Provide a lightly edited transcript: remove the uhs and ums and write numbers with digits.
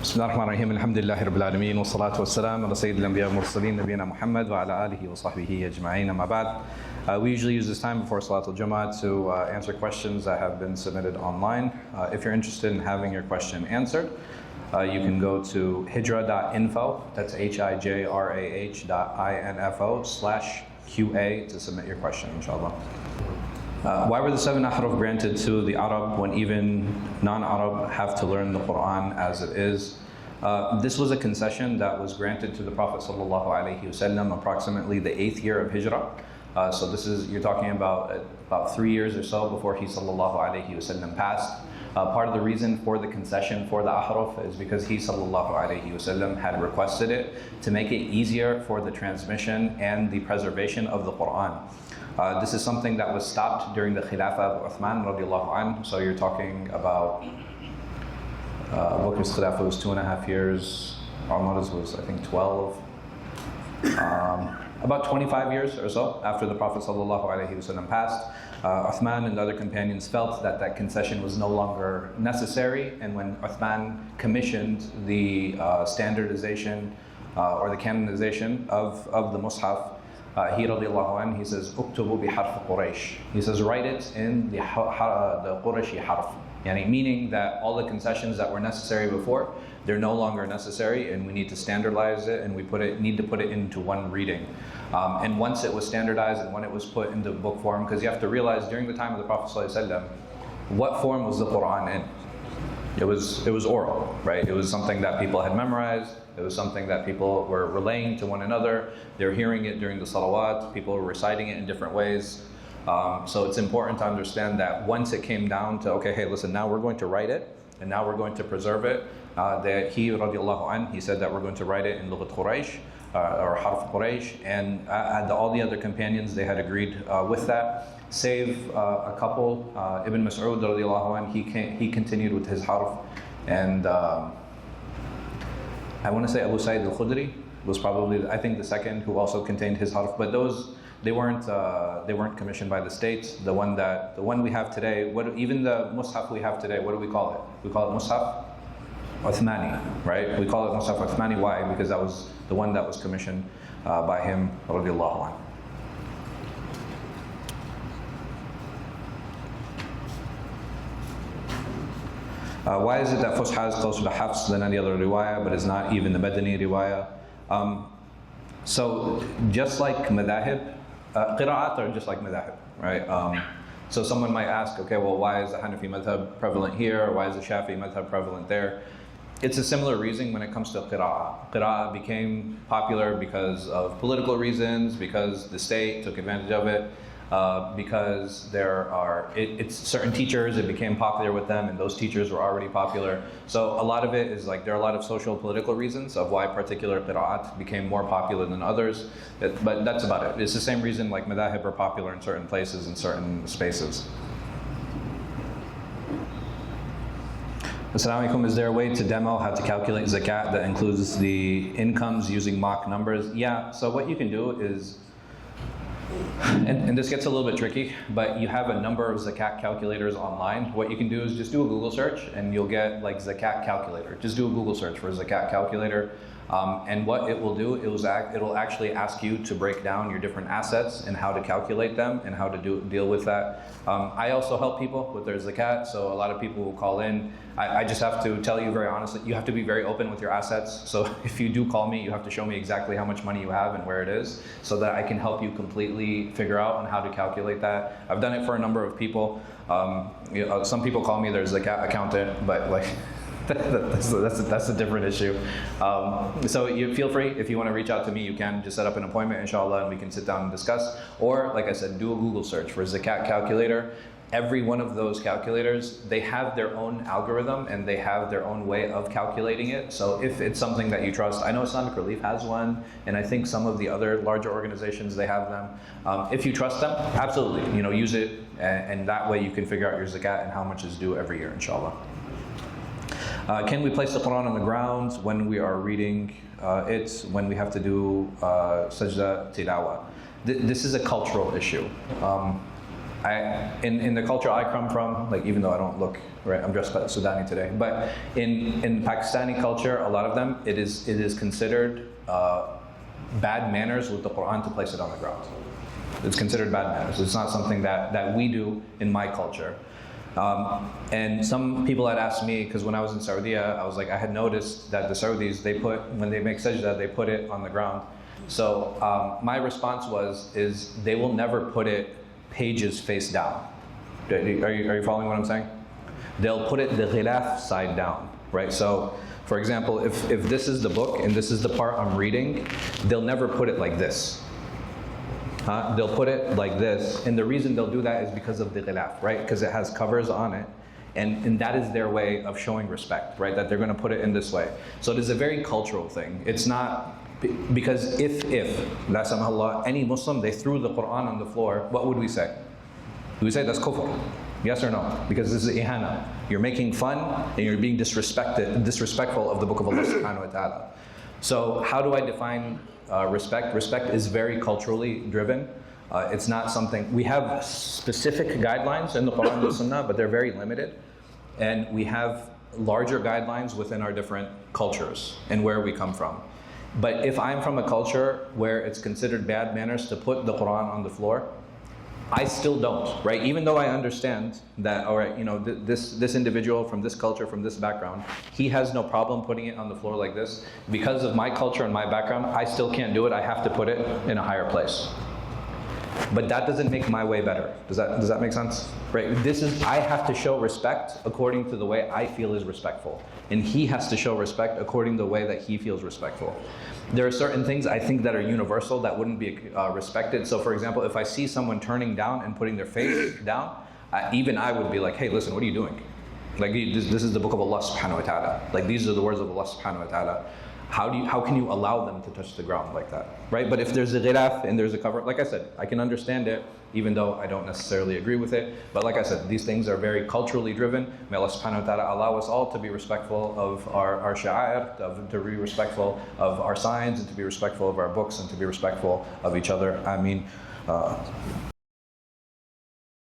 بسم الله الرحمن الرحيم الحمد لله رب العالمين والصلاة والسلام على سيد الأنبياء والمرسلين نبينا محمد وعلى آله وصحبه أجمعين أما بعد. We usually use this time before Salatul Jummah to answer questions that have been submitted online. If you're interested in having your question answered, you can go to hijrah.info, that's hijrah.info/QA to submit your question, inshallah. Why were the 7 ahruf granted to the Arab when even non-Arab have to learn the Quran as it is? This was a concession that was granted to the Prophet ﷺ approximately the 8th year of Hijrah. So this is, you're talking about 3 years or so before he ﷺ passed. Part of the reason for the concession for the ahruf is because he ﷺ had requested it to make it easier for the transmission and the preservation of the Quran. This is something that was stopped during the Khilafah of Uthman radiallahu anhu. So you're talking about Abu Bakr's Khilafah was 2.5 years, Umar's was I think 12. About 25 years or so after the Prophet ﷺ passed, Uthman and the other companions felt that that concession was no longer necessary, and when Uthman commissioned the standardization or the canonization of the Mus'haf, he radiallahu anhu, he says, "Uktubu bi harf Quraysh." He says, write it in the Qurayshi harf. Yani, meaning that all the concessions that were necessary before, they're no longer necessary, and we need to standardize it, and we need to put it into one reading. And once it was standardized and when it was put into book form, because you have to realize during the time of the Prophet ﷺ, what form was the Quran in? It was oral, right? It was something that people had memorized. It was something that people were relaying to one another. They were hearing it during the salawat. People were reciting it in different ways. So it's important to understand that once it came down to, okay, hey, listen, now we're going to write it, and now we're going to preserve it, that he, radiallahu anh, he said that we're going to write it in Lughat Quraysh, or Harf Quraysh, and all the other companions, they had agreed with that, save a couple. Ibn Mas'ud, radiallahu anh, he continued with his Harf, and I want to say Abu Sa'id al-Khudri was probably, I think, the second who also contained his Harf, but those, they weren't commissioned by the state. The one we have today, even the Mus'haf we have today, what do we call it? We call it Mus'haf Uthmani, right? We call it Mus'haf Uthmani. Why? Because that was the one that was commissioned by him, radiallahu anhu. Why is it that Fusha is closer to Hafs than any other riwayah, but is not even the Madani riwayah? So just like madahib, qira'at are just like madahib, right? So someone might ask, okay, well, why is the Hanafi madhab prevalent here? Or why is the Shafi'i madhab prevalent there? It's a similar reason when it comes to qira'ah. Qira'ah became popular because of political reasons, because the state took advantage of it, because it's certain teachers, it became popular with them, and those teachers were already popular. So a lot of it is like, there are a lot of social political reasons of why particular qira'at became more popular than others, but that's about it. It's the same reason like madahib are popular in certain places, in certain spaces. Assalamu alaikum, is there a way to demo how to calculate zakat that includes the incomes using mock numbers? Yeah, so what you can do is, and this gets a little bit tricky, but you have a number of zakat calculators online. What you can do is just do a Google search and you'll get like zakat calculator. Just do a Google search for zakat calculator. And what it will do, it'll actually ask you to break down your different assets and how to calculate them and how to deal with that. I also help people with their zakat, so a lot of people will call in. I just have to tell you very honestly, you have to be very open with your assets. So if you do call me, you have to show me exactly how much money you have and where it is, so that I can help you completely figure out on how to calculate that. I've done it for a number of people. Some people call me their zakat accountant, but like, that's a different issue. So you feel free, if you want to reach out to me, you can just set up an appointment, inshallah, and we can sit down and discuss. Or, like I said, do a Google search for zakat calculator. Every one of those calculators, they have their own algorithm and they have their own way of calculating it. So if it's something that you trust, I know Islamic Relief has one, and I think some of the other larger organizations, they have them. If you trust them, absolutely, use it, and that way you can figure out your zakat and how much is due every year, inshallah. Can we place the Quran on the ground when we are reading it, when we have to do sajda tilawah? This is a cultural issue. in the culture I come from, like even though I don't look right, I'm dressed Sudani today, but in Pakistani culture, a lot of them it is considered bad manners with the Quran to place it on the ground. It's considered bad manners. It's not something that we do in my culture. And some people had asked me, because when I was in Saudi, I was like, I had noticed that the Saudis, when they make sajda, they put it on the ground. So my response is they will never put it pages face down. Are you following what I'm saying? They'll put it the ghilaf side down, right? So, for example, if this is the book and this is the part I'm reading, they'll never put it like this. They'll put it like this, and the reason they'll do that is because of the ghilaf, right? Because it has covers on it, and that is their way of showing respect, right? That they're going to put it in this way. So it is a very cultural thing. It's not, because if la samahullah, any Muslim, they threw the Quran on the floor, what would we say? Would we say that's kufr? Yes or no? Because this is ihana. You're making fun and you're being disrespectful of the book of Allah subhanahu wa ta'ala. So how do I define respect? Respect is very culturally driven. It's not something, we have specific guidelines in the Quran and the Sunnah, but they're very limited. And we have larger guidelines within our different cultures and where we come from. But if I'm from a culture where it's considered bad manners to put the Quran on the floor, I still don't, right? Even though I understand that, all right, you know, this individual from this culture, from this background, he has no problem putting it on the floor like this. Because of my culture and my background, I still can't do it. I have to put it in a higher place. But that doesn't make my way better. Does that make sense? Right? I have to show respect according to the way I feel is respectful. And he has to show respect according to the way that he feels respectful. There are certain things I think that are universal that wouldn't be respected. So for example, if I see someone turning down and putting their face down, even I would be like, hey, listen, what are you doing? Like, this is the book of Allah subhanahu wa ta'ala. Like, these are the words of Allah subhanahu wa ta'ala. How can you allow them to touch the ground like that, right? But if there's a ghilaf and there's a cover, like I said, I can understand it, even though I don't necessarily agree with it. But like I said, these things are very culturally driven. May Allah subhanahu wa ta'ala allow us all to be respectful of our sha'air, to be respectful of our signs, and to be respectful of our books, and to be respectful of each other. I mean,